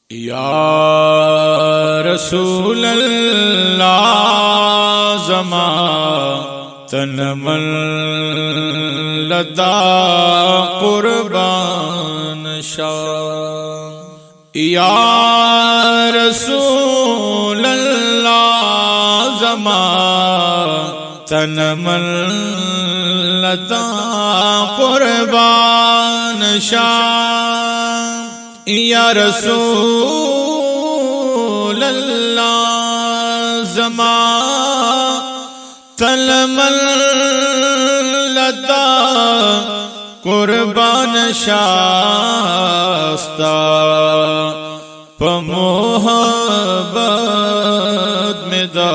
یا رسول اللہ زمان تنمل لدا قربان شاہ یا رسول اللہ زمان تنمل لدا قربان شاہ یا رسول اللہ زمان تنمل لدا قربان شاستا پا محبت میں دا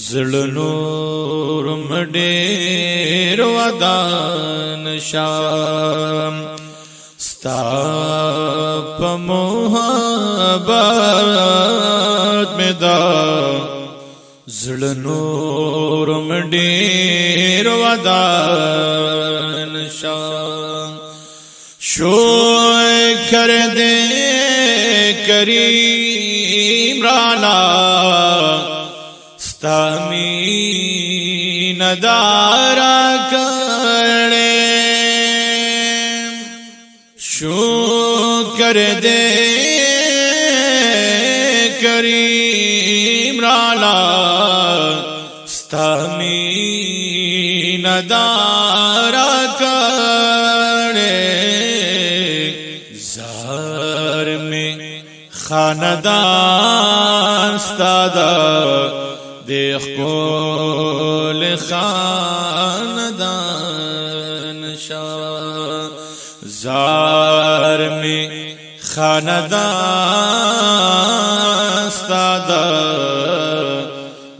زڑ نور مڈیر ودان شام ستا پا محبت میں دا زڑ نور مڈیر ودان شام شو کر دے کریم رانا ستامین دارا کرے شو کر دے کریم رانا ستامین دارا کرے زہر میں خاندان ستادا دیکھ کول خاندان شاہ زار میں خاندان ستادا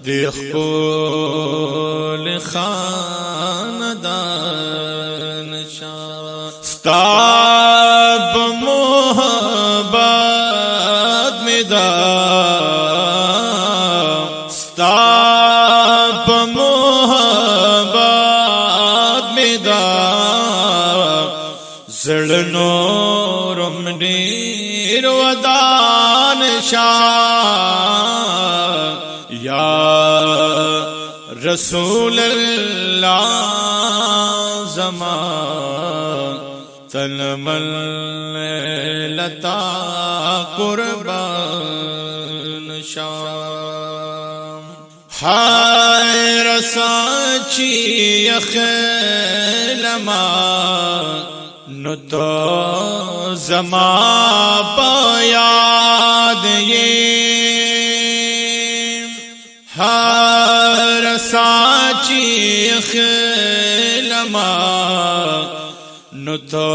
دیکھ کول خاندان شاہ ستاب محبت میں دا ستاب محبت میں دا زڑ نورم دیر ودان شاہ یا رسول اللہ زمان تنمل لتا قربان شام ہائے رسانچی اخیلما نتو زمان پا یاد یہ ہائے رسانچی اخیلما نتو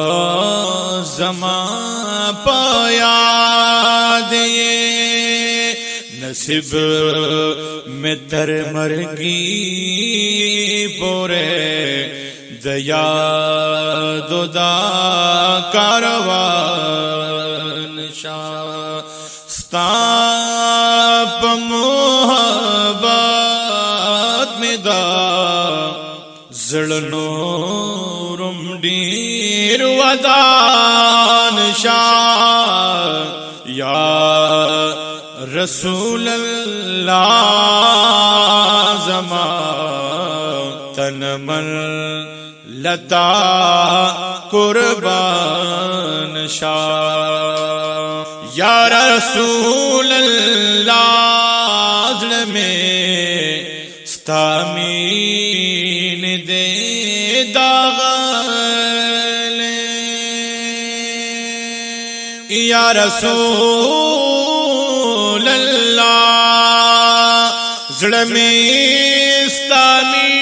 زمان پا یاد یہ نصیب میں تر مرگی پورے دیا دو دا کاروان شاہ ستاپ محبت میں دا زڑ نورم دیر ودان شاہ یا رسول اللہ زمان تنمل لتا قربان شاہ یا رسول اللہ ظلم ستامین دے داغل یا رسول اللہ ظلم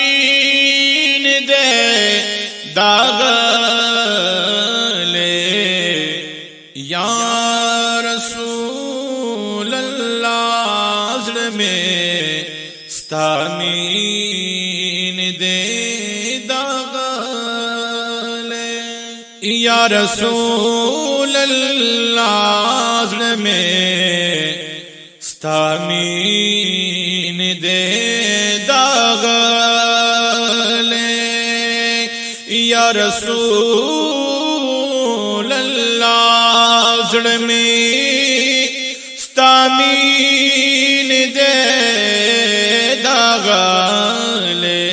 ستامین دے داغلے یا رسول اللہ ظلم ستامین دے داغلے یا رسول اللہ ظلم ستامین دے داغلے یا رسول اللہ زړه می ستامین دے دا غالے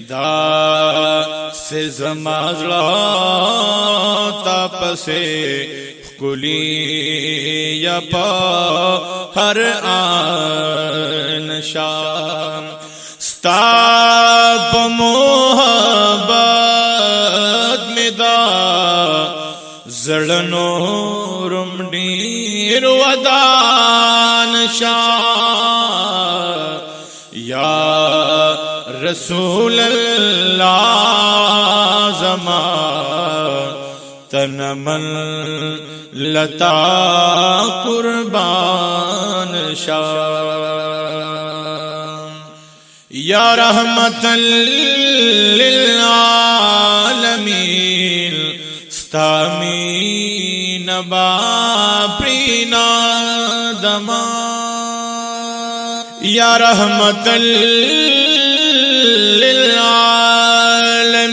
دا سے زما زړه تاپسے کلی یا پا ہر آن شام ستا پا محبت میں دا زڑنو رمڈیر ودان شام یا رسول اللہ زمان تنمل لتا قربان شام یا رحمت للعالمین ستامین باپرینا دما یا رحمت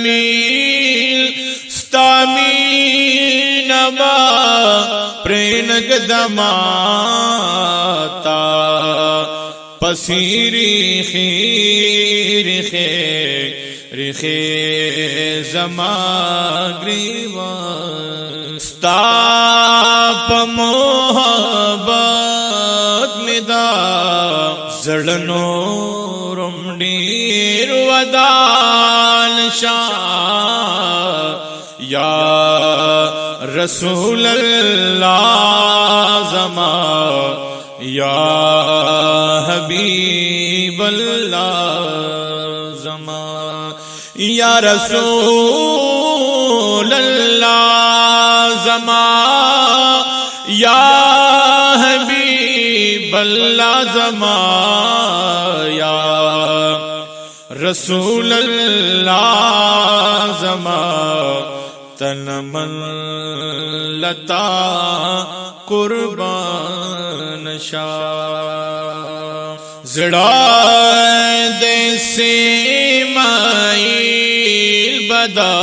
للعالمین ستامین پرینگ دماتا پسیری خیر خیر زمان گریوان ستا پا محبت میں دا زڑنو رمڈیر ودان شاہ یا رسول اللہ زمان یا حبیب اللہ زمان یا رسول اللہ زمان یا حبیب اللہ زمان یا رسول اللہ زمان تنمن لتا قربان شاہ زڑا دیسی مائل بدا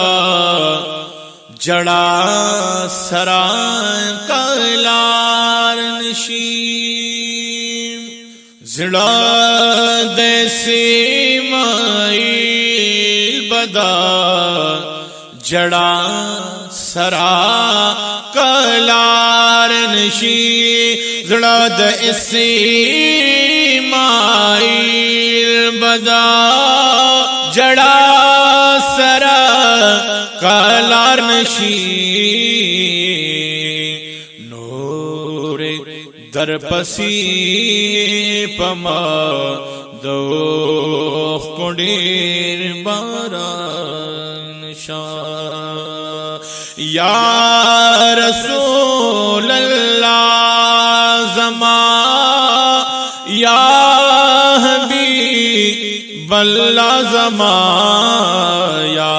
جڑا سران کلار نشیم زڑا دیسی مائل بدا جڑا سرا کلار نشی زڑا د اسماعیل بدا جڑا سرا کلار نشی نور در پسی پما دو کنڈیر باران شاہ یا رسول اللہ زمان یا حبیب اللہ زمان یا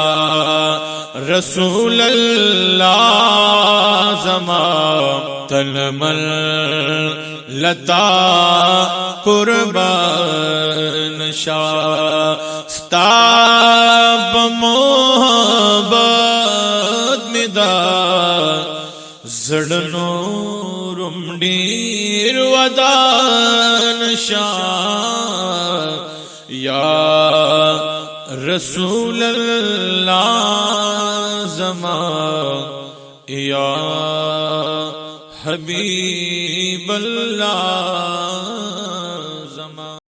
رسول اللہ زمان تنمل لتا قربان شاہ ستا محبت میں دا زڑنو رمڈیر ودان شاہ یا رسول اللہ زمان یا حبیب اللہ